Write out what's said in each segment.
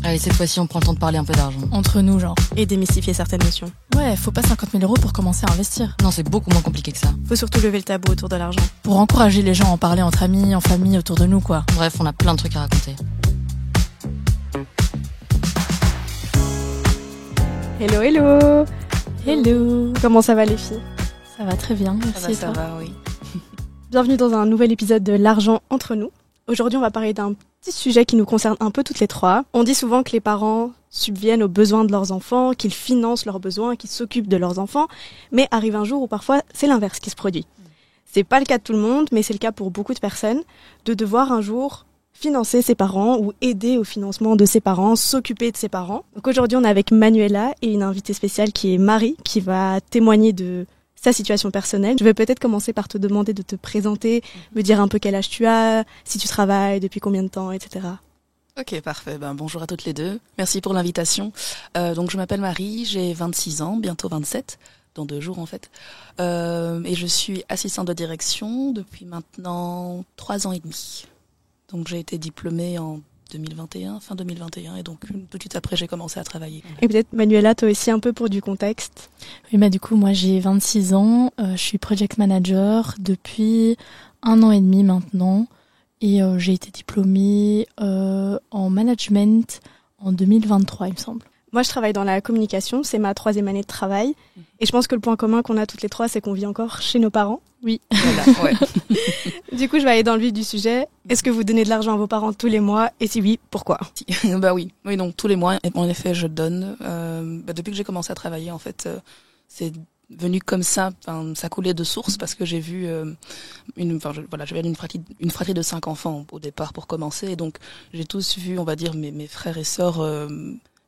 Allez, cette fois-ci, on prend le temps de parler un peu d'argent. Entre nous, genre. Et démystifier certaines notions. Ouais, faut pas 50 000 € pour commencer à investir. Non, c'est beaucoup moins compliqué que ça. Faut surtout lever le tabou autour de l'argent. Pour encourager les gens à en parler entre amis, en famille, autour de nous, quoi. Bref, on a plein de trucs à raconter. Hello, hello. Hello. Comment ça va les filles? Ça va très bien, merci. Ça va, oui. Bienvenue dans un nouvel épisode de L'argent entre nous. Aujourd'hui, on va parler d'un petit sujet qui nous concerne un peu toutes les trois. On dit souvent que les parents subviennent aux besoins de leurs enfants, qu'ils financent leurs besoins, qu'ils s'occupent de leurs enfants, mais arrive un jour où parfois c'est l'inverse qui se produit. C'est pas le cas de tout le monde, mais c'est le cas pour beaucoup de personnes, de devoir un jour financer ses parents ou aider au financement de ses parents, s'occuper de ses parents. Donc aujourd'hui, on est avec Manuela et une invitée spéciale qui est Marie, qui va témoigner de sa situation personnelle. Je vais peut-être commencer par te demander de te présenter, me dire un peu quel âge tu as, si tu travailles, depuis combien de temps, etc. Ok, parfait. Bonjour à toutes les deux. Merci pour l'invitation. Donc je m'appelle Marie, j'ai 26 ans, bientôt 27, dans 2 jours en fait. Et je suis assistante de direction depuis maintenant 3 ans et demi. Donc j'ai été diplômée en 2021, fin 2021, et donc tout de suite après j'ai commencé à travailler. Et peut-être Manuela, toi aussi un peu pour du contexte. Oui, du coup, moi j'ai 26 ans, je suis project manager depuis 1 an et demi maintenant, et j'ai été diplômée en management en 2023, il me semble. Moi, je travaille dans la communication, c'est ma 3e année de travail. Et je pense que le point commun qu'on a toutes les trois, c'est qu'on vit encore chez nos parents. Oui. Voilà, ouais. Du coup, je vais aller dans le vif du sujet. Est-ce que vous donnez de l'argent à vos parents tous les mois? Et si oui, pourquoi? Oui, donc tous les mois, en effet, je donne. Depuis que j'ai commencé à travailler, en fait, c'est venu comme ça, ça coulait de source parce que j'ai vu j'avais une fratrie de 5 enfants au départ pour commencer, et donc j'ai tous vu, on va dire, mes frères et sœurs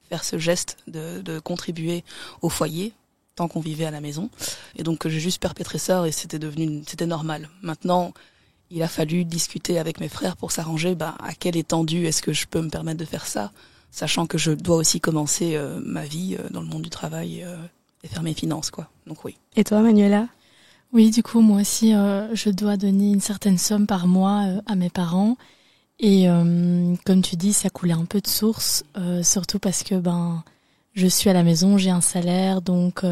faire ce geste de contribuer au foyer tant qu'on vivait à la maison, et donc j'ai juste perpétré ça et c'était normal. Maintenant, il a fallu discuter avec mes frères pour s'arranger à quelle étendue est-ce que je peux me permettre de faire ça, sachant que je dois aussi commencer ma vie dans le monde du travail et faire mes finances, quoi. Donc oui. Et toi, Manuela? Oui, du coup, moi aussi, je dois donner une certaine somme par mois à mes parents. Et comme tu dis, ça coulait un peu de source, surtout parce que je suis à la maison, j'ai un salaire, donc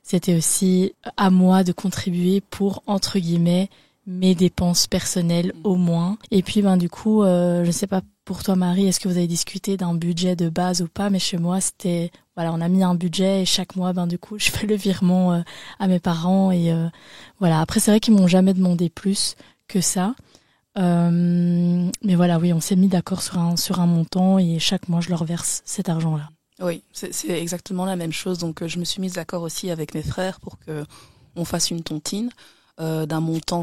c'était aussi à moi de contribuer pour, entre guillemets, mes dépenses personnelles au moins. Et puis du coup, je sais pas pour toi Marie, est-ce que vous avez discuté d'un budget de base ou pas, mais chez moi c'était, on a mis un budget et chaque mois, du coup, je fais le virement à mes parents et voilà. Après c'est vrai qu'ils m'ont jamais demandé plus que ça. Mais voilà, oui, on s'est mis d'accord sur un montant et chaque mois je leur verse cet argent-là. Oui, c'est exactement la même chose. Donc je me suis mise d'accord aussi avec mes frères pour que on fasse une tontine d'un montant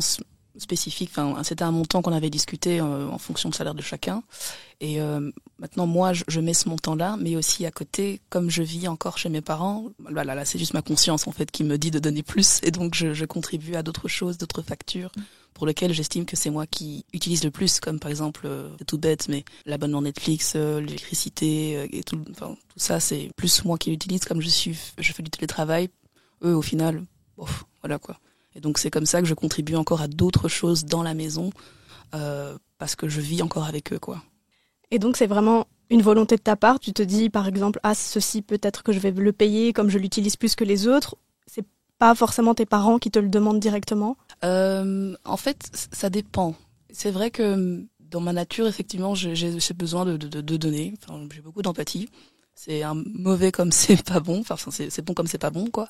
spécifique. Enfin, c'était un montant qu'on avait discuté en fonction du salaire de chacun. Et maintenant, moi, je mets ce montant-là, mais aussi à côté, comme je vis encore chez mes parents, là, c'est juste ma conscience en fait qui me dit de donner plus, et donc je contribue à d'autres choses, d'autres factures pour lesquelles j'estime que c'est moi qui utilise le plus, comme par exemple, c'est tout bête, mais l'abonnement Netflix, l'électricité et tout ça, c'est plus moi qui l'utilise, comme je fais du télétravail. Eux, au final, voilà quoi. Et donc c'est comme ça que je contribue encore à d'autres choses dans la maison, parce que je vis encore avec eux, quoi. Et donc c'est vraiment une volonté de ta part? Tu te dis par exemple, ceci peut-être que je vais le payer comme je l'utilise plus que les autres? C'est pas forcément tes parents qui te le demandent directement? En fait, ça dépend. C'est vrai que dans ma nature, effectivement, j'ai besoin de donner. Enfin, j'ai beaucoup d'empathie. C'est mauvais comme c'est pas bon. Enfin, c'est bon comme c'est pas bon, quoi.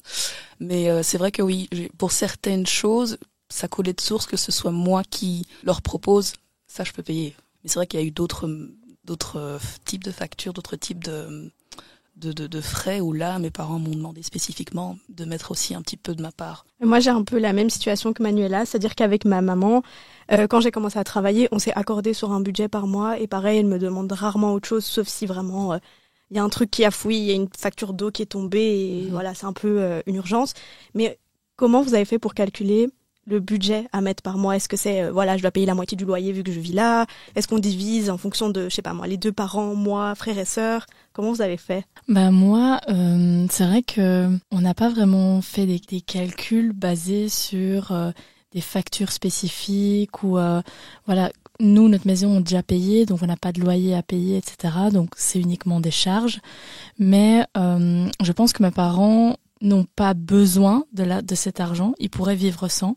Mais c'est vrai que oui, pour certaines choses, ça coulait de source que ce soit moi qui leur propose. Ça, je peux payer. Mais c'est vrai qu'il y a eu d'autres types de factures, d'autres types de frais où là, mes parents m'ont demandé spécifiquement de mettre aussi un petit peu de ma part. Moi, j'ai un peu la même situation que Manuela, c'est-à-dire qu'avec ma maman, quand j'ai commencé à travailler, on s'est accordé sur un budget par mois, et pareil, elle me demande rarement autre chose, sauf si vraiment il y a un truc qui a fouillé, il y a une facture d'eau qui est tombée, et voilà, c'est un peu une urgence. Mais comment vous avez fait pour calculer le budget à mettre par mois? Est-ce que c'est, je dois payer la moitié du loyer vu que je vis là? Est-ce qu'on divise en fonction de, je sais pas moi, les 2 parents, moi, frères et sœurs? Comment vous avez fait? Moi, c'est vrai que on n'a pas vraiment fait des calculs basés sur des factures spécifiques ou nous, notre maison est déjà payée, donc on n'a pas de loyer à payer, etc. Donc c'est uniquement des charges. Mais je pense que mes parents n'ont pas besoin de cet argent. Ils pourraient vivre sans.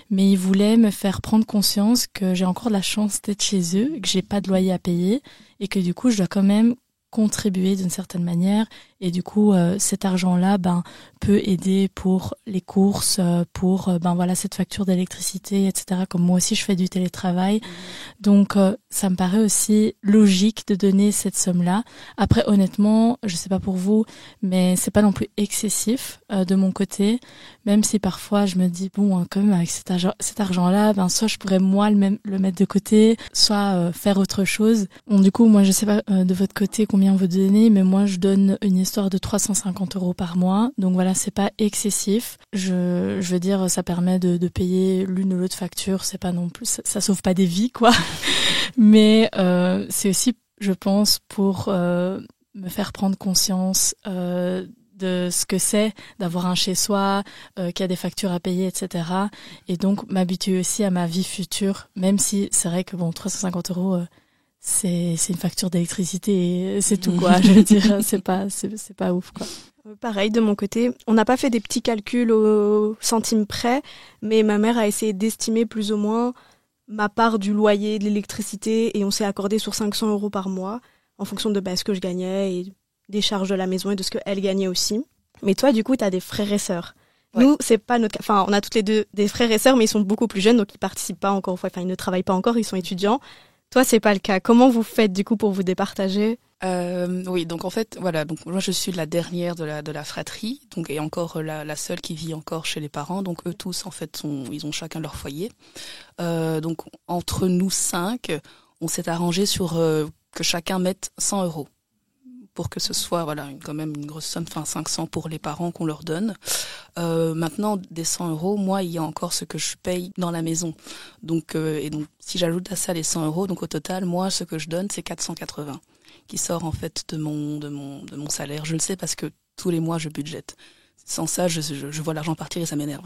Mais ils voulaient me faire prendre conscience que j'ai encore de la chance d'être chez eux, que j'ai pas de loyer à payer et que du coup, je dois quand même contribuer d'une certaine manière. Et du coup, cet argent-là, peut aider pour les courses, pour, cette facture d'électricité, etc. Comme moi aussi, je fais du télétravail. Donc, ça me paraît aussi logique de donner cette somme-là. Après, honnêtement, je sais pas pour vous, mais c'est pas non plus excessif, de mon côté. Même si parfois, je me dis, quand même, avec cet argent-là, soit je pourrais, moi, le mettre de côté, soit, faire autre chose. Bon, du coup, moi, je sais pas, de votre côté, combien vous donnez, mais moi, je donne une histoire de 350 € par mois. Donc voilà, c'est pas excessif. Je veux dire, ça permet de payer l'une ou l'autre facture. C'est pas non plus, ça sauve pas des vies, quoi. Mais c'est aussi, je pense, pour me faire prendre conscience de ce que c'est d'avoir un chez-soi, qu'il y a des factures à payer, etc. Et donc m'habituer aussi à ma vie future, même si c'est vrai que 350 €, c'est une facture d'électricité et c'est tout, quoi. Je veux dire, c'est pas ouf, quoi. Pareil, de mon côté, on n'a pas fait des petits calculs au centime près, mais ma mère a essayé d'estimer plus ou moins ma part du loyer, de l'électricité, et on s'est accordé sur 500 € par mois, en fonction de ce que je gagnais et des charges de la maison et de ce qu'elle gagnait aussi. Mais toi, du coup, t'as des frères et sœurs. Ouais. Nous, c'est pas notre cas. Enfin, on a toutes les deux des frères et sœurs, mais ils sont beaucoup plus jeunes, donc ils participent pas encore. Enfin, ils ne travaillent pas encore, ils sont étudiants. Toi, c'est pas le cas. Comment vous faites, du coup, pour vous départager? Oui, donc en fait, voilà, donc moi je suis la dernière de la fratrie, donc et encore la seule qui vit encore chez les parents, donc eux tous en fait ils ont chacun leur foyer. Donc entre nous 5, on s'est arrangé sur que chacun mette 100 € pour que ce soit quand même une grosse somme, 500 pour les parents qu'on leur donne. Maintenant, des 100 €, moi, il y a encore ce que je paye dans la maison. Donc, si j'ajoute à ça les 100 €, donc au total, moi, ce que je donne, c'est 480, qui sort en fait de mon salaire. Je le sais parce que tous les mois, je budgète. Sans ça, je vois l'argent partir et ça m'énerve.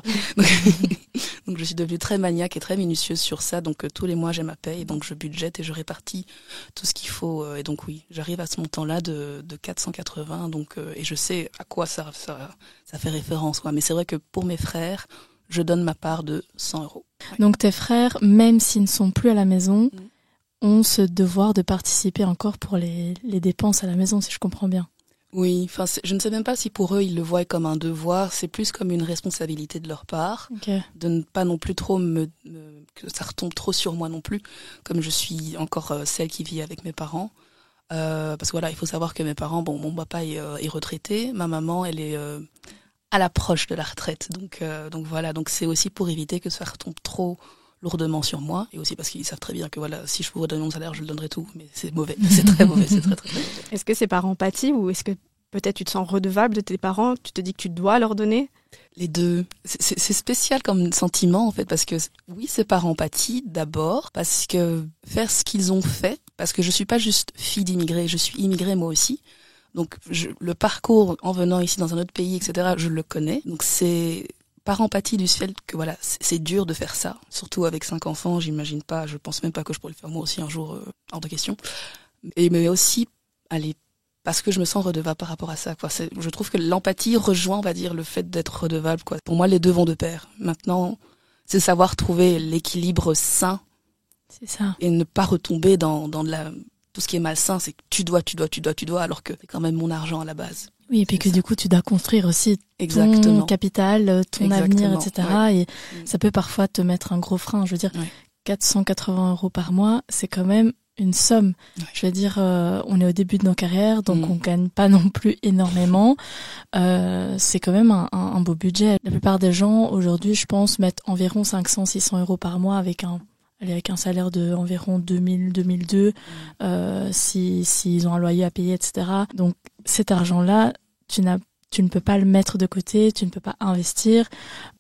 Donc je suis devenue très maniaque et très minutieuse sur ça. Donc tous les mois j'ai ma paye, donc je budgète et je répartis tout ce qu'il faut. Et donc oui, j'arrive à ce montant-là de 480. Donc et je sais à quoi ça fait référence, quoi. Mais c'est vrai que pour mes frères, je donne ma part de 100 €. Ouais. Donc tes frères, même s'ils ne sont plus à la maison, ont ce devoir de participer encore pour les dépenses à la maison, si je comprends bien. Oui, je ne sais même pas si pour eux ils le voient comme un devoir, c'est plus comme une responsabilité de leur part, okay. De ne pas non plus trop que ça retombe trop sur moi non plus, comme je suis encore celle qui vit avec mes parents. Parce que il faut savoir que mes parents, mon papa est retraité, ma maman elle est à l'approche de la retraite, donc c'est aussi pour éviter que ça retombe trop lourdement sur moi, et aussi parce qu'ils savent très bien que si je pouvais donner mon salaire, je le donnerais tout, mais c'est mauvais, c'est très mauvais, c'est très, très, très mauvais. Est-ce que c'est par empathie ou est-ce que peut-être tu te sens redevable de tes parents, tu te dis que tu dois leur donner? Les deux. C'est spécial comme sentiment en fait, parce que oui, c'est par empathie d'abord, parce que faire ce qu'ils ont fait, parce que je suis pas juste fille d'immigrés, je suis immigrée moi aussi, donc le parcours en venant ici dans un autre pays, etc., je le connais, donc c'est par empathie du fait que c'est dur de faire ça, surtout avec 5 enfants, j'imagine pas, je pense même pas que je pourrais le faire moi aussi un jour, hors de question. Mais aussi, parce que je me sens redevable par rapport à ça, quoi. Je trouve que l'empathie rejoint, on va dire, le fait d'être redevable, quoi. Pour moi, les deux vont de pair. Maintenant, c'est savoir trouver l'équilibre sain. C'est ça. Et ne pas retomber dans tout ce qui est malsain, c'est que tu dois, alors que c'est quand même mon argent à la base. Oui, et puis que du coup, tu dois construire aussi Exactement. Ton capital, ton avenir, etc. Ouais. Et ça peut parfois te mettre un gros frein. Je veux dire, 480 € par mois, c'est quand même une somme. Ouais. Je veux dire, on est au début de nos carrières, donc on gagne pas non plus énormément. C'est quand même un beau budget. La plupart des gens, aujourd'hui, je pense, mettent environ 500-600 € par mois avec un salaire de environ 2000-2002, s'ils ont un loyer à payer, etc. Donc, cet argent-là, tu ne peux pas le mettre de côté, tu ne peux pas investir.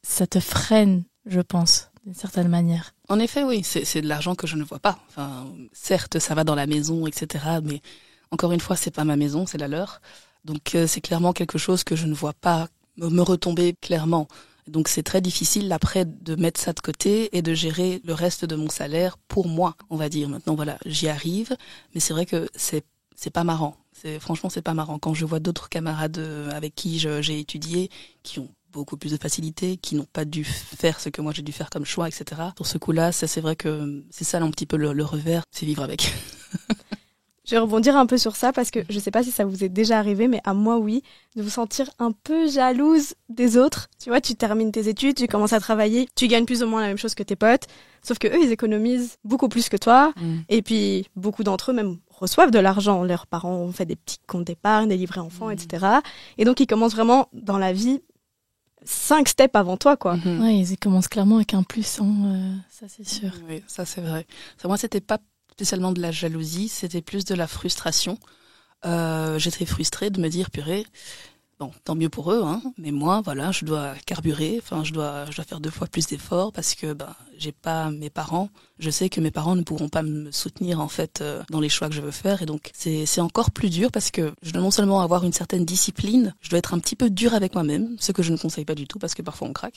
Ça te freine, je pense, d'une certaine manière. En effet, oui, c'est de l'argent que je ne vois pas. Enfin, certes, ça va dans la maison, etc. Mais encore une fois, c'est pas ma maison, c'est la leur. Donc, c'est clairement quelque chose que je ne vois pas me retomber clairement. Donc c'est très difficile après de mettre ça de côté et de gérer le reste de mon salaire pour moi, on va dire. Maintenant voilà, j'y arrive, mais c'est vrai que c'est pas marrant. Franchement, c'est pas marrant quand je vois d'autres camarades avec qui j'ai étudié qui ont beaucoup plus de facilité, qui n'ont pas dû faire ce que moi j'ai dû faire comme choix, etc. Sur ce coup-là, ça c'est vrai que c'est ça un petit peu le revers, c'est vivre avec. Je vais rebondir un peu sur ça parce que je sais pas si ça vous est déjà arrivé, mais à moi oui, de vous sentir un peu jalouse des autres. Tu vois, tu termines tes études, tu commences à travailler, tu gagnes plus ou moins la même chose que tes potes, sauf que eux ils économisent beaucoup plus que toi, et puis beaucoup d'entre eux même reçoivent de l'argent. Leurs parents ont fait des petits comptes d'épargne, des livrets enfants, etc. Et donc ils commencent vraiment dans la vie 5 steps avant toi, quoi. Ouais, ils commencent clairement avec un plus, ça c'est sûr. Oui, ça c'est vrai. Moi, c'était pas spécialement de la jalousie, c'était plus de la frustration. J'étais frustrée de me dire, purée, bon, tant mieux pour eux, hein, mais moi, voilà, je dois carburer, enfin, je dois faire 2 fois plus d'efforts parce que, j'ai pas mes parents. Je sais que mes parents ne pourront pas me soutenir, en fait, dans les choix que je veux faire. Et donc, c'est encore plus dur parce que je dois non seulement avoir une certaine discipline, je dois être un petit peu dur avec moi-même, ce que je ne conseille pas du tout parce que parfois on craque.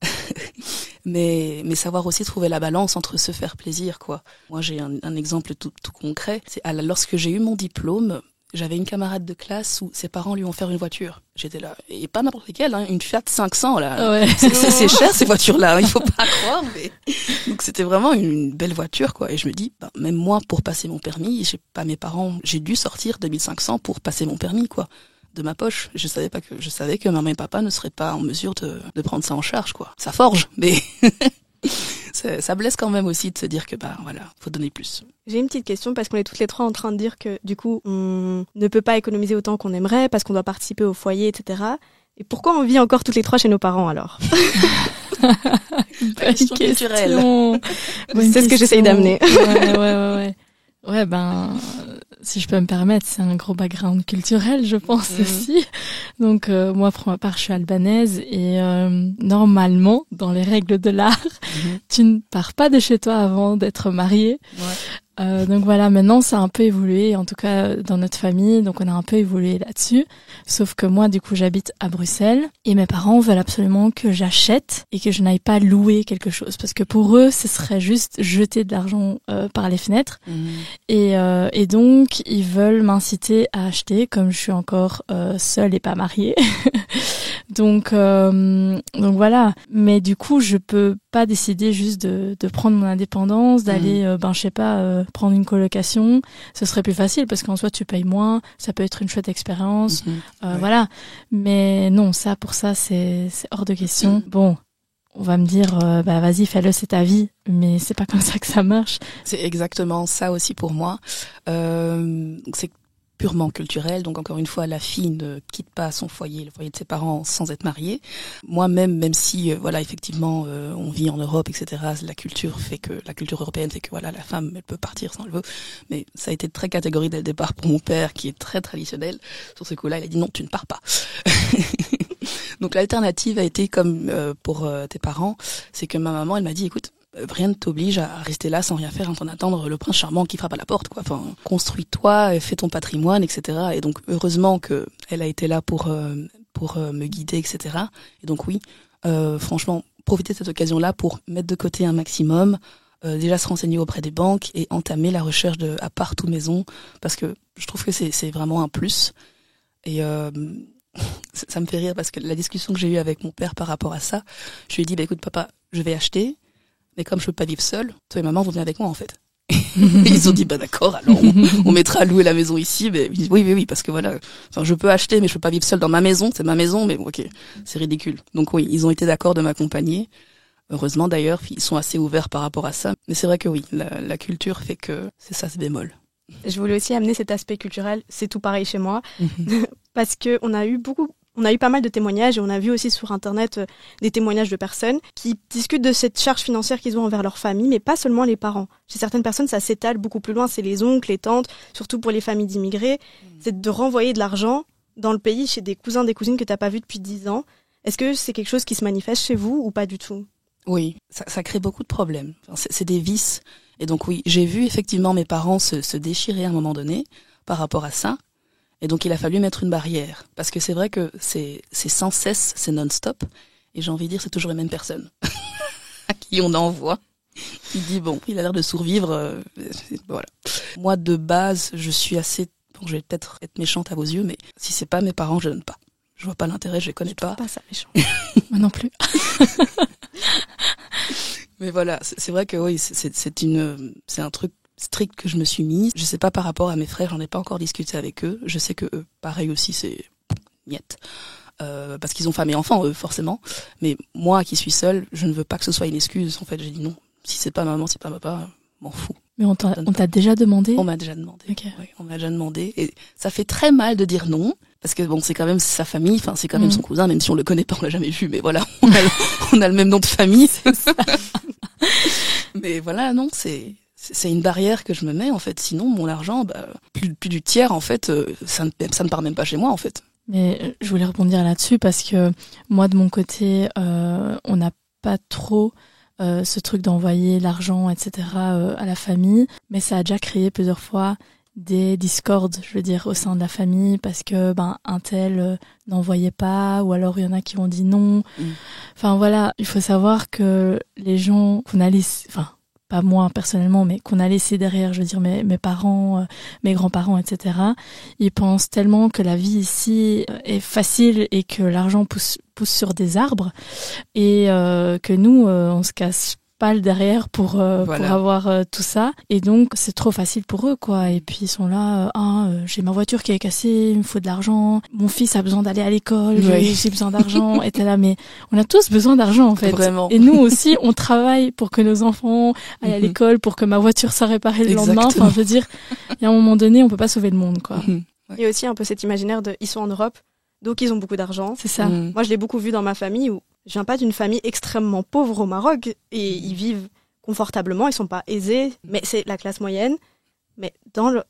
mais savoir aussi trouver la balance entre se faire plaisir, quoi. Moi, j'ai un exemple tout concret. C'est lorsque j'ai eu mon diplôme, j'avais une camarade de classe où ses parents lui ont offert une voiture. J'étais là, et pas n'importe laquelle, hein, une Fiat 500 là. Ouais. C'est cher ces voitures-là, il faut pas croire. Mais... Donc c'était vraiment une belle voiture, quoi. Et je me dis, même moi, pour passer mon permis, j'ai dû sortir 2500 pour passer mon permis, quoi, de ma poche. Je savais que maman et papa ne seraient pas en mesure de prendre ça en charge, quoi. Ça forge, mais ça blesse quand même aussi de se dire que voilà, faut donner plus. J'ai une petite question parce qu'on est toutes les trois en train de dire que du coup on ne peut pas économiser autant qu'on aimerait parce qu'on doit participer au foyer, etc. Et pourquoi on vit encore toutes les trois chez nos parents alors? Question culturelle. C'est ce que j'essaye d'amener. Ouais, si je peux me permettre, c'est un gros background culturel, je pense aussi. Donc moi, pour ma part, je suis albanaise et normalement, dans les règles de l'art, tu ne pars pas de chez toi avant d'être mariée. Ouais. Donc voilà, maintenant ça a un peu évolué, en tout cas dans notre famille, donc on a un peu évolué là-dessus. Sauf que moi, du coup, j'habite à Bruxelles et mes parents veulent absolument que j'achète et que je n'aille pas louer quelque chose, parce que pour eux, ce serait juste jeter de l'argent par les fenêtres. Et donc ils veulent m'inciter à acheter, comme je suis encore seule et pas mariée. Donc voilà. Mais du coup, je peux pas décider juste de prendre mon indépendance, d'aller, je sais pas, prendre une colocation. Ce serait plus facile parce qu'en soi, tu payes moins. Ça peut être une chouette expérience. Voilà. Mais non, pour ça, c'est hors de question. Bon. On va me dire, vas-y, fais-le, c'est ta vie. Mais c'est pas comme ça que ça marche. C'est exactement ça aussi pour moi. C'est purement culturel. Donc encore une fois, la fille ne quitte pas son foyer, le foyer de ses parents, sans être mariée. Moi-même, même si effectivement, on vit en Europe, etc. La culture européenne fait que voilà, la femme, elle peut partir sans le veut. Mais ça a été très catégorique dès le départ pour mon père, qui est très traditionnel. Sur ce coup-là, il a dit non, tu ne pars pas. Donc l'alternative a été comme pour tes parents, c'est que ma maman, elle m'a dit, écoute, rien ne t'oblige à rester là sans rien faire en train d'attendre le prince charmant qui frappe à la porte, quoi. Enfin, construis-toi, fais ton patrimoine, etc. Et donc heureusement que elle a été là pour me guider, etc. Et donc oui, franchement, profiter de cette occasion-là pour mettre de côté un maximum, déjà se renseigner auprès des banques et entamer la recherche de appart ou maison, parce que je trouve que c'est vraiment un plus. Et ça me fait rire parce que la discussion que j'ai eue avec mon père par rapport à ça, je lui ai dit, écoute papa, je vais acheter, mais comme je peux pas vivre seule, toi et maman vont venir avec moi en fait. Ils ont dit d'accord, alors on mettra à louer la maison ici, mais ils disent, oui, parce que voilà, enfin je peux acheter mais je peux pas vivre seule dans ma maison, c'est ma maison, mais ok, c'est ridicule. Donc oui, ils ont été d'accord de m'accompagner. Heureusement d'ailleurs, ils sont assez ouverts par rapport à ça. Mais c'est vrai que oui, la culture fait que c'est ça, ce bémol. Je voulais aussi amener cet aspect culturel, c'est tout pareil chez moi, parce que on a eu pas mal de témoignages et on a vu aussi sur internet des témoignages de personnes qui discutent de cette charge financière qu'ils ont envers leur famille, mais pas seulement les parents. Chez certaines personnes, ça s'étale beaucoup plus loin, c'est les oncles, les tantes, surtout pour les familles d'immigrés, c'est de renvoyer de l'argent dans le pays chez des cousins, des cousines que t'as pas vus depuis 10 ans. Est-ce que c'est quelque chose qui se manifeste chez vous ou pas du tout? Oui, ça crée beaucoup de problèmes. Enfin, c'est des vices. Et donc oui, j'ai vu effectivement mes parents se déchirer à un moment donné par rapport à ça. Et donc il a fallu mettre une barrière. Parce que c'est vrai que c'est sans cesse, c'est non-stop. Et j'ai envie de dire, c'est toujours les mêmes personnes à qui on envoie. Il dit, bon, il a l'air de survivre, voilà. Moi, de base, je suis assez, bon, je vais peut-être être méchante à vos yeux, mais si c'est pas mes parents, je donne pas. Je vois pas l'intérêt, je les connais pas. Pas ça méchant. Moi non plus. Mais voilà, c'est vrai que oui, c'est un truc strict que je me suis mise. Je sais pas par rapport à mes frères, j'en ai pas encore discuté avec eux. Je sais que eux, pareil aussi, c'est niette. Parce qu'ils ont femme et enfant, eux, forcément. Mais moi, qui suis seule, je ne veux pas que ce soit une excuse. En fait, j'ai dit non. Si c'est pas maman, c'est pas papa, m'en fous. Mais on t'a déjà demandé? On m'a déjà demandé. Okay. Ouais, on m'a déjà demandé. Et ça fait très mal de dire non. Parce que bon, c'est quand même sa famille, enfin, c'est quand même son cousin, même si on le connaît pas, on l'a jamais vu. Mais voilà, on a le même nom de famille. C'est ça. Mais voilà, non, c'est une barrière que je me mets, en fait. Sinon, mon argent, plus du tiers, en fait, ça ne part même pas chez moi, en fait. Mais je voulais rebondir là-dessus parce que moi, de mon côté, on n'a pas trop ce truc d'envoyer l'argent, etc. À la famille. Mais ça a déjà créé plusieurs fois des discords, je veux dire, au sein de la famille parce que un tel n'envoyait pas, ou alors il y en a qui ont dit non. Enfin voilà, il faut savoir que les gens qu'on a laissé, enfin pas moi personnellement, mais qu'on a laissé derrière, je veux dire mes parents, mes grands-parents, etc. Ils pensent tellement que la vie ici est facile et que l'argent pousse sur des arbres et que nous on se casse pas le derrière pour avoir tout ça, et donc c'est trop facile pour eux quoi. Et puis ils sont là, j'ai ma voiture qui est cassée, il me faut de l'argent, mon fils a besoin d'aller à l'école, j'ai besoin d'argent. Et t'es là, mais on a tous besoin d'argent en fait. Vraiment. Et nous aussi on travaille pour que nos enfants aillent à l'école, pour que ma voiture soit réparée le lendemain. Enfin je veux dire, il y a un moment donné on peut pas sauver le monde quoi. Il y a aussi un peu cet imaginaire de ils sont en Europe, donc ils ont beaucoup d'argent. C'est ça. Moi je l'ai beaucoup vu dans ma famille où je viens pas d'une famille extrêmement pauvre au Maroc et ils vivent confortablement, ils sont pas aisés, mais c'est la classe moyenne. Mais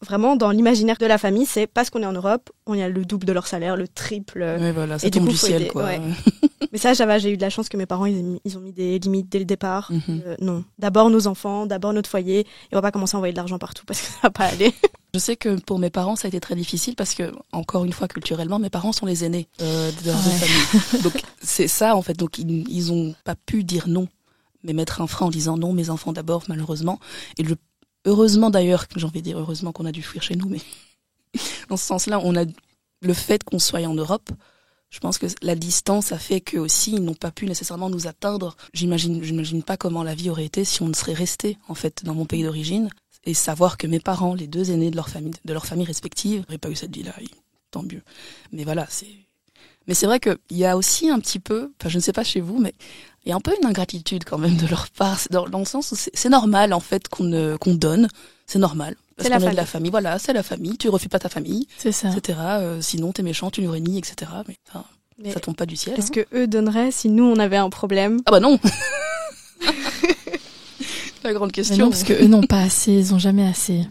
vraiment dans l'imaginaire de la famille, c'est parce qu'on est en Europe, on y a le double de leur salaire, le triple. Ouais, voilà, ça et tombe du coup, du ciel, quoi. Ouais. Mais ça, j'ai eu de la chance que mes parents, ils ont mis des limites dès le départ. Non, d'abord nos enfants, d'abord notre foyer, et on va pas commencer à envoyer de l'argent partout parce que ça va pas aller. Je sais que pour mes parents, ça a été très difficile parce que, encore une fois, culturellement, mes parents sont les aînés de leur famille. Donc, c'est ça, en fait. Donc, ils ont pas pu dire non, mais mettre un frein en disant non, mes enfants d'abord, malheureusement. Et heureusement d'ailleurs, j'ai envie de dire heureusement qu'on a dû fuir chez nous, mais dans ce sens-là, le fait qu'on soit en Europe, je pense que la distance a fait que aussi ils n'ont pas pu nécessairement nous atteindre. J'imagine pas comment la vie aurait été si on ne serait resté, en fait, dans mon pays d'origine. Et savoir que mes parents, les deux aînés de leur famille respective, n'auraient pas eu cette vie-là, tant mieux. Mais voilà, mais c'est vrai qu'il y a aussi un petit peu, enfin je ne sais pas chez vous, mais il y a un peu une ingratitude quand même de leur part, dans le sens où c'est normal en fait qu'on donne, c'est normal. Parce qu'on est de la famille, voilà, c'est la famille, tu refuses pas ta famille, c'est ça. etc. Sinon t'es méchant, tu nous réunis, etc. Mais ça tombe pas du ciel. Est-ce que eux donneraient si nous on avait un problème? Ah bah non. La grande question. Mais non, parce que eux n'ont pas assez, ils ont jamais assez.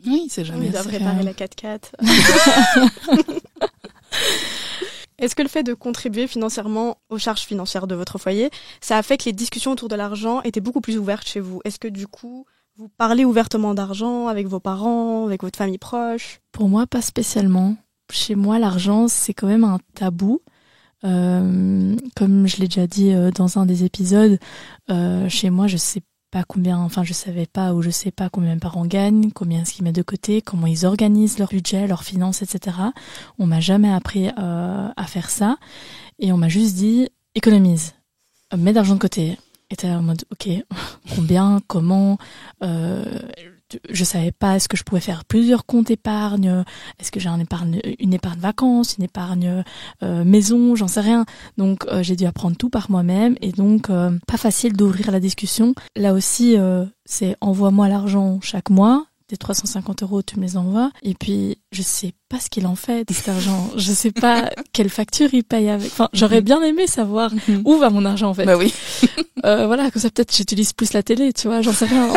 Oui, c'est jamais assez. Ils doivent réparer la 4x4. Est-ce que le fait de contribuer financièrement aux charges financières de votre foyer, ça a fait que les discussions autour de l'argent étaient beaucoup plus ouvertes chez vous? Est-ce que du coup, vous parlez ouvertement d'argent avec vos parents, avec votre famille proche? Pour moi, pas spécialement. Chez moi, l'argent, c'est quand même un tabou. Comme je l'ai déjà dit dans un des épisodes, chez moi, je sais pas ou je sais pas combien mes parents gagnent, combien est-ce qu'ils mettent de côté, comment ils organisent leur budget, leurs finances, etc. On m'a jamais appris à faire ça, et on m'a juste dit économise, mets d'argent de côté. Et t'es là en mode ok, combien, comment, je savais pas, est-ce que je pouvais faire plusieurs comptes épargne, est-ce que j'ai une épargne vacances, une épargne maison, j'en sais rien. Donc j'ai dû apprendre tout par moi-même, et donc pas facile d'ouvrir la discussion. Là aussi c'est envoie-moi l'argent chaque mois, tes 350 €, tu me les envoies, et puis je sais pas ce qu'il en fait de cet argent, je sais pas quelle facture il paye avec. Enfin, j'aurais bien aimé savoir où va mon argent en fait. Bah oui. Voilà, comme ça peut-être j'utilise plus la télé, tu vois, j'en sais rien.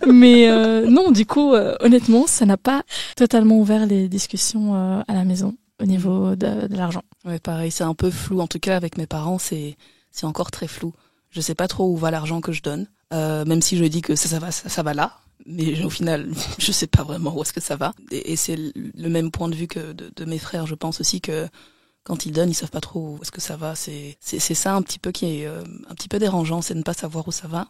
Mais non, du coup, honnêtement, ça n'a pas totalement ouvert les discussions à la maison au niveau de l'argent. Ouais, pareil, c'est un peu flou. En tout cas, avec mes parents, c'est encore très flou. Je sais pas trop où va l'argent que je donne, même si je dis que ça va là. Mais au final, je sais pas vraiment où est-ce que ça va. Et c'est le même point de vue que de mes frères. Je pense aussi que quand ils donnent, ils savent pas trop où est-ce que ça va. C'est ça un petit peu qui est un petit peu dérangeant, c'est de ne pas savoir où ça va.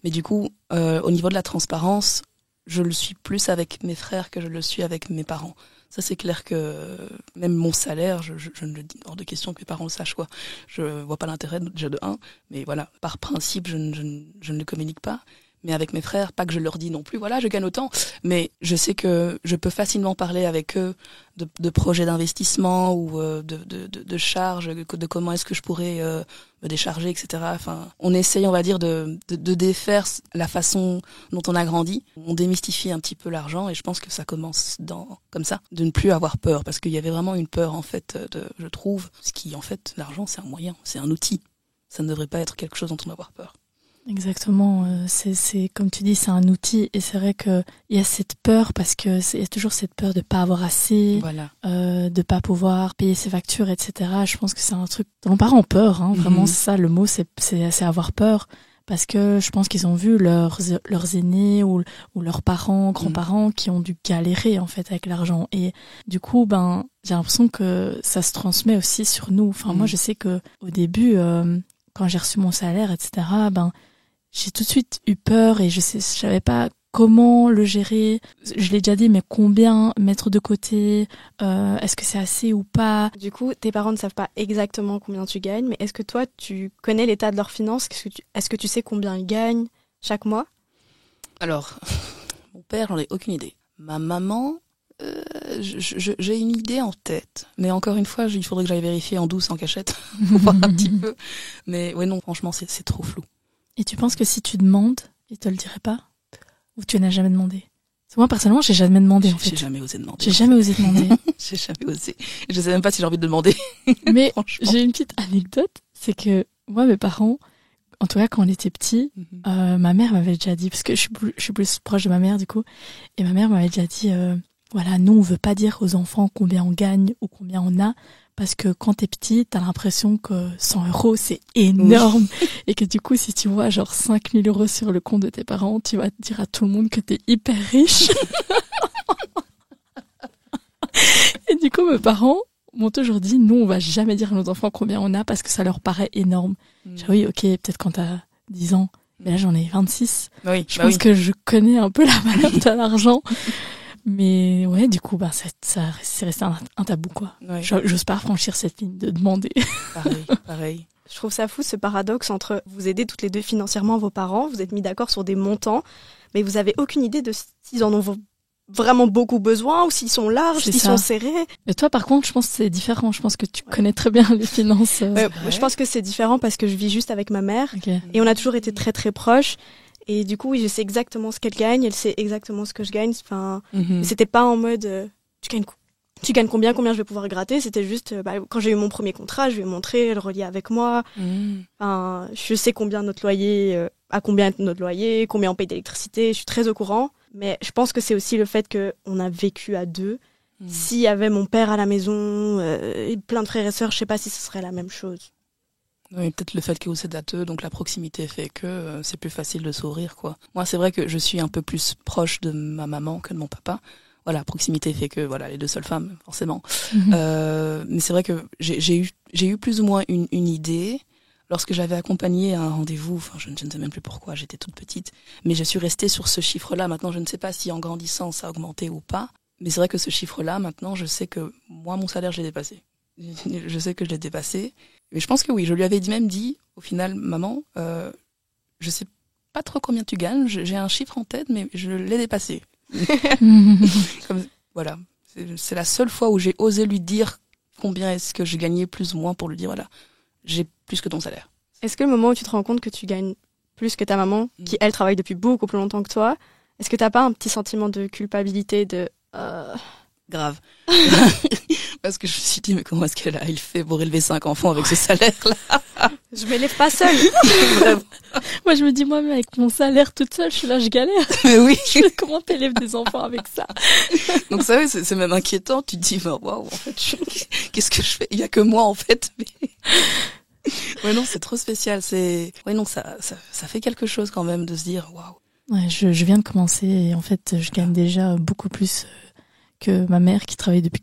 Mais du coup, au niveau de la transparence, je le suis plus avec mes frères que je le suis avec mes parents. Ça, c'est clair que même mon salaire, je ne le dis hors de question que mes parents le sachent, quoi. Je vois pas l'intérêt déjà de un, mais voilà, par principe, je ne le communique pas. Mais avec mes frères, pas que je leur dis non plus, voilà, je gagne autant, mais je sais que je peux facilement parler avec eux de projets d'investissement ou de charges, de comment est-ce que je pourrais me décharger, etc. Enfin, on essaye, on va dire, de défaire la façon dont on a grandi. On démystifie un petit peu l'argent et je pense que ça commence comme ça, de ne plus avoir peur, parce qu'il y avait vraiment une peur, en fait, je trouve, ce qui, en fait, l'argent, c'est un moyen, c'est un outil. Ça ne devrait pas être quelque chose dont on doit avoir peur. Exactement, c'est comme tu dis, c'est un outil et c'est vrai que il y a cette peur parce que il y a toujours cette peur de pas avoir assez, voilà. De pas pouvoir payer ses factures, etc. Je pense que c'est un truc dont les parents ont peur, hein, vraiment c'est ça le mot, c'est avoir peur parce que je pense qu'ils ont vu leurs aînés ou leurs parents, grands-parents qui ont dû galérer en fait avec l'argent et du coup j'ai l'impression que ça se transmet aussi sur nous. Enfin moi je sais que au début quand j'ai reçu mon salaire, etc., j'ai tout de suite eu peur et je savais pas comment le gérer. Je l'ai déjà dit, mais combien mettre de côté, est-ce que c'est assez ou pas? Du coup, tes parents ne savent pas exactement combien tu gagnes, mais est-ce que toi, tu connais l'état de leurs finances? Est-ce que tu sais combien ils gagnent chaque mois? Alors, mon père, j'en ai aucune idée. Ma maman, j'ai une idée en tête, mais encore une fois, il faudrait que j'aille vérifier en douce, en cachette, pour voir un petit peu. Mais ouais, non, franchement, c'est trop flou. Et tu penses que si tu demandes, ils te le diraient pas? Ou tu n'as jamais demandé? Moi, personnellement, j'ai jamais demandé, en fait. J'ai jamais osé demander. J'ai jamais osé demander. J'ai jamais osé. Je sais même pas si j'ai envie de demander. Mais j'ai une petite anecdote, c'est que moi, mes parents, en tout cas, quand on était petits, ma mère m'avait déjà dit, parce que je suis plus proche de ma mère, du coup, et ma mère m'avait déjà dit, voilà, nous, on veut pas dire aux enfants combien on gagne ou combien on a, parce que quand t'es petit, t'as l'impression que 100 €, c'est énorme. Oui. Et que du coup, si tu vois genre 5 000 € sur le compte de tes parents, tu vas dire à tout le monde que t'es hyper riche. Et du coup, mes parents m'ont toujours dit, nous, on va jamais dire à nos enfants combien on a parce que ça leur paraît énorme. J'ai dit, oui, ok, peut-être quand t'as 10 ans. Mais là, j'en ai 26. Oui, je pense que je connais un peu la valeur de l'argent. Mais ouais, du coup, c'est resté un tabou, quoi. Ouais. J'ose pas franchir cette ligne de demander. Pareil. Je trouve ça fou, ce paradoxe entre vous aidez toutes les deux financièrement vos parents, vous êtes mis d'accord sur des montants, mais vous avez aucune idée de s'ils en ont vraiment beaucoup besoin ou s'ils sont larges, s'ils sont serrés. Et toi, par contre, je pense que c'est différent. Je pense que tu connais très bien les finances. Je pense que c'est différent parce que je vis juste avec ma mère et on a toujours été très très proches. Et du coup, oui, je sais exactement ce qu'elle gagne, elle sait exactement ce que je gagne. Enfin, c'était pas en mode tu gagnes combien je vais pouvoir gratter. C'était juste quand j'ai eu mon premier contrat, je lui ai montré, elle reliait avec moi. Enfin, je sais combien notre loyer, à combien est notre loyer, combien on paye d'électricité. Je suis très au courant. Mais je pense que c'est aussi le fait que on a vécu à deux. S'il y avait mon père à la maison, et plein de frères et sœurs, je sais pas si ce serait la même chose. Oui, peut-être le fait que vous êtes à deux, donc la proximité fait que c'est plus facile de sourire, quoi. Moi, c'est vrai que je suis un peu plus proche de ma maman que de mon papa. Voilà, proximité fait que, voilà, les deux seules femmes, forcément. Mais c'est vrai que j'ai eu plus ou moins une idée lorsque j'avais accompagné un rendez-vous. Enfin, je ne sais même plus pourquoi, j'étais toute petite. Mais je suis restée sur ce chiffre-là. Maintenant, je ne sais pas si en grandissant, ça a augmenté ou pas. Mais c'est vrai que ce chiffre-là, maintenant, je sais que moi, mon salaire, je l'ai dépassé. Je sais que je l'ai dépassé. Mais je pense que oui, je lui avais même dit, au final, maman, je sais pas trop combien tu gagnes, j'ai un chiffre en tête, mais je l'ai dépassé. Voilà, c'est la seule fois où j'ai osé lui dire combien est-ce que je gagnais plus ou moins pour lui dire, voilà, j'ai plus que ton salaire. Est-ce que le moment où tu te rends compte que tu gagnes plus que ta maman, qui elle travaille depuis beaucoup plus longtemps que toi, est-ce que t'as pas un petit sentiment de culpabilité de... Grave. Parce que je me suis dit, mais comment est-ce qu'elle fait pour élever 5 enfants avec ce salaire-là? Je m'élève pas seule. Moi, je me dis, moi-même, avec mon salaire toute seule, je suis là, je galère. Mais oui. Comment t'élèves des enfants avec ça? Donc ça, oui, c'est même inquiétant. Tu te dis, waouh, en fait, qu'est-ce que je fais? Il y a que moi, en fait. Mais... ouais, non, c'est trop spécial. Ouais, non, ça fait quelque chose quand même de se dire, waouh. Ouais, je viens de commencer et en fait, je gagne déjà beaucoup plus que ma mère qui travaille depuis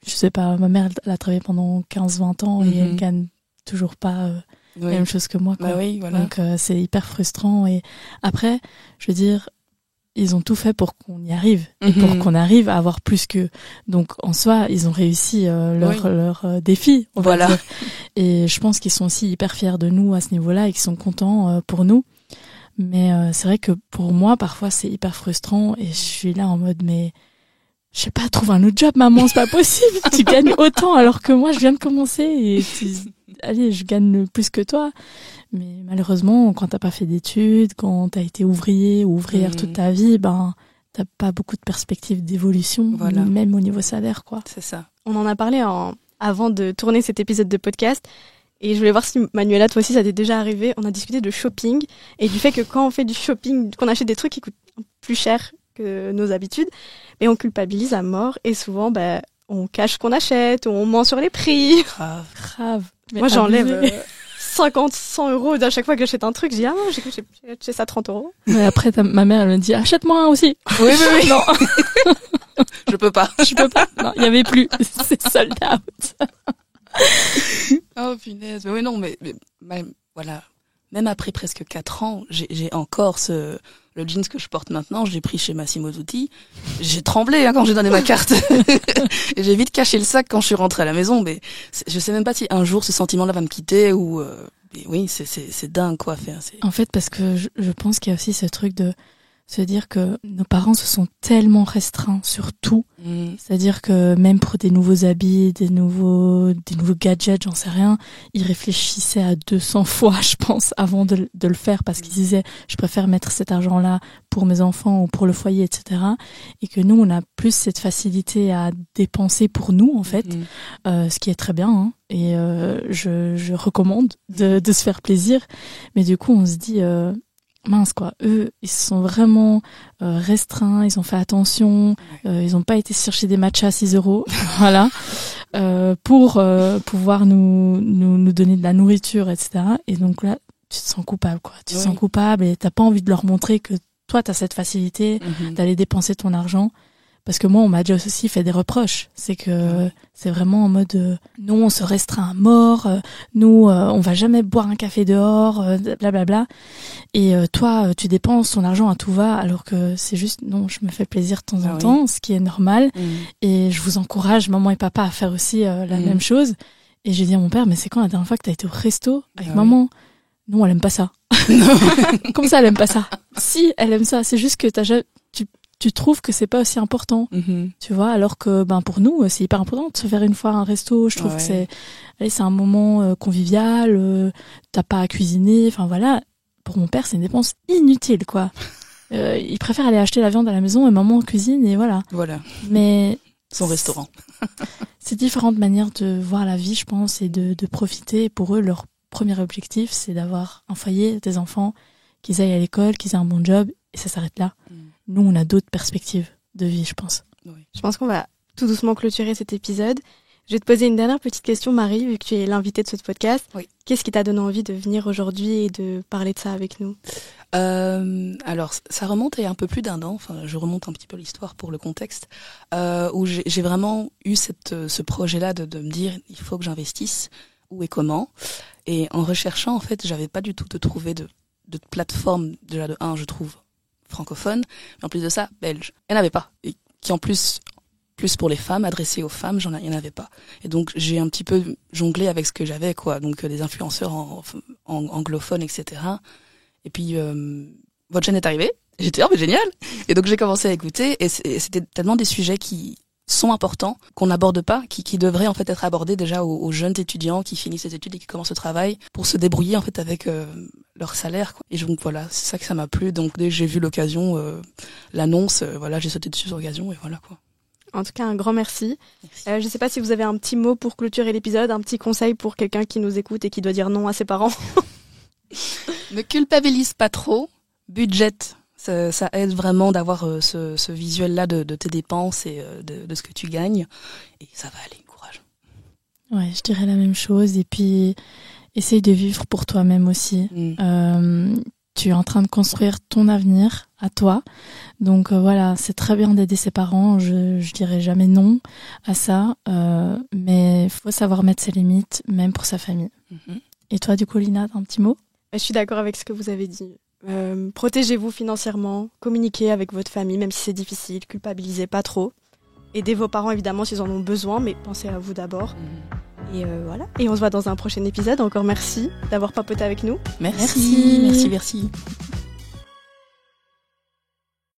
je sais pas, ma mère, elle a travaillé pendant 15-20 ans et elle Mhm. gagne toujours pas la Oui. même chose que moi, quoi. Bah oui, voilà. Donc c'est hyper frustrant. Et après, je veux dire, ils ont tout fait pour qu'on y arrive et pour Mhm. qu'on arrive à avoir plus qu'eux. Donc en soi, ils ont réussi leur défi, on va Voilà. dire. Et je pense qu'ils sont aussi hyper fiers de nous à ce niveau-là et qu'ils sont contents pour nous. Mais c'est vrai que pour moi, parfois, c'est hyper frustrant et je suis là en mode, mais je sais pas, trouve un autre job, maman, c'est pas possible. Tu gagnes autant alors que moi, je viens de commencer et allez, je gagne plus que toi. Mais malheureusement, quand t'as pas fait d'études, quand t'as été ouvrier ou ouvrière Mhm. toute ta vie, t'as pas beaucoup de perspectives d'évolution, Voilà. même au niveau salaire, quoi. C'est ça. On en a parlé avant de tourner cet épisode de podcast. Et je voulais voir si, Manuela, toi aussi, ça t'est déjà arrivé. On a discuté de shopping et du fait que quand on fait du shopping, qu'on achète des trucs qui coûtent plus cher que nos habitudes, mais on culpabilise à mort. Et souvent, on cache ce qu'on achète, ou on ment sur les prix. Grave. Grave. Mais Moi, j'enlève abusé. 50, 100 euros à chaque fois que j'achète un truc. Je dis, ah non, j'ai acheté ça 30 euros. Mais après, ma mère, elle me dit, achète-moi un aussi. Oui, oui, oui. Non, Je peux pas. je peux pas. Non, il y avait plus. C'est sold out. Oh, punaise. Mais oui, non, mais voilà. Même après presque 4 ans, j'ai encore le jeans que je porte maintenant, je l'ai pris chez Massimo Dutti. J'ai tremblé, quand j'ai donné ma carte. Et j'ai vite caché le sac quand je suis rentrée à la maison, mais je sais même pas si un jour ce sentiment-là va me quitter ou, mais oui, c'est dingue, quoi, faire. En fait, parce que je pense qu'il y a aussi ce truc de se dire que nos parents se sont tellement restreints sur tout. C'est-à-dire que même pour des nouveaux habits, des nouveaux gadgets, j'en sais rien, ils réfléchissaient à 200 fois, je pense, avant de le faire parce qu'ils disaient, je préfère mettre cet argent-là pour mes enfants ou pour le foyer, etc. Et que nous, on a plus cette facilité à dépenser pour nous, en fait, ce qui est très bien, hein. Et je recommande de se faire plaisir. Mais du coup, on se dit... mince quoi, eux ils se sont vraiment restreints, ils ont fait attention, ils ont pas été chercher des matchas à 6 euros, voilà, pour pouvoir nous donner de la nourriture, etc. Et donc là tu te sens coupable, quoi, tu te sens coupable et t'as pas envie de leur montrer que toi t'as cette facilité d'aller dépenser ton argent. Parce que moi, on m'a déjà aussi fait des reproches. C'est que c'est vraiment en mode, nous, on se restreint à mort, nous, on va jamais boire un café dehors, blablabla. Et toi, tu dépenses ton argent à tout va, alors que c'est juste, non, je me fais plaisir de temps en temps, ce qui est normal. Et je vous encourage, maman et papa, à faire aussi la même chose. Et j'ai dit à mon père, mais c'est quand la dernière fois que t'as été au resto avec maman? Non, elle aime pas ça. Comme ça, elle aime pas ça. Si, elle aime ça. C'est juste que tu trouves que c'est pas aussi important, tu vois, alors que pour nous c'est hyper important de se faire une fois un resto. Je trouve que c'est un moment convivial, t'as pas à cuisiner, enfin voilà. Pour mon père c'est une dépense inutile, quoi. Il préfère aller acheter la viande à la maison et maman cuisine et voilà. Mais son restaurant. C'est différentes manières de voir la vie, je pense, et de profiter. Pour eux, leur premier objectif c'est d'avoir un foyer, des enfants, qu'ils aillent à l'école, qu'ils aient un bon job, et ça s'arrête là. Nous, on a d'autres perspectives de vie, je pense. Je pense qu'on va tout doucement clôturer cet épisode. Je vais te poser une dernière petite question, Marie, vu que tu es l'invitée de ce podcast. Oui. Qu'est-ce qui t'a donné envie de venir aujourd'hui et de parler de ça avec nous ? Alors, ça remonte à un peu plus d'1 an. Enfin, je remonte un petit peu l'histoire pour le contexte, où j'ai vraiment eu ce projet-là de me dire, il faut que j'investisse, où et comment. Et en recherchant, en fait, j'avais pas du tout trouvé de plateforme, déjà de 1, je trouve, francophone, mais en plus de ça, belge. Il n'y en avait pas. Et qui en plus pour les femmes, adressée aux femmes, il n'y en avait pas. Et donc, j'ai un petit peu jonglé avec ce que j'avais, quoi. Donc, des influenceurs en anglophones, etc. Et puis, votre chaîne est arrivée. J'étais, mais génial! Et donc, j'ai commencé à écouter, et c'était tellement des sujets qui sont importants, qu'on n'aborde pas, qui devraient en fait être abordés déjà aux jeunes étudiants qui finissent les études et qui commencent le travail pour se débrouiller en fait avec leur salaire, quoi. Et donc voilà, c'est ça que ça m'a plu. Donc dès que j'ai vu l'occasion, l'annonce, voilà, j'ai sauté dessus sur l'occasion et voilà, quoi. En tout cas, un grand merci. Je ne sais pas si vous avez un petit mot pour clôturer l'épisode, un petit conseil pour quelqu'un qui nous écoute et qui doit dire non à ses parents. Ne culpabilise pas trop, budgète. Ça aide vraiment d'avoir ce visuel-là de tes dépenses et de ce que tu gagnes. Et ça va aller, courage. Ouais, je dirais la même chose. Et puis, essaye de vivre pour toi-même aussi. tu es en train de construire ton avenir à toi. Donc voilà, c'est très bien d'aider ses parents. Je dirais jamais non à ça, mais faut savoir mettre ses limites, même pour sa famille. Et toi, du coup, Lina, t'as un petit mot ? Je suis d'accord avec ce que vous avez dit. Protégez-vous financièrement, communiquez avec votre famille, même si c'est difficile, culpabilisez pas trop. Aidez vos parents évidemment s'ils en ont besoin, mais pensez à vous d'abord. Et voilà. Et on se voit dans un prochain épisode. Encore merci d'avoir papoté avec nous. Merci.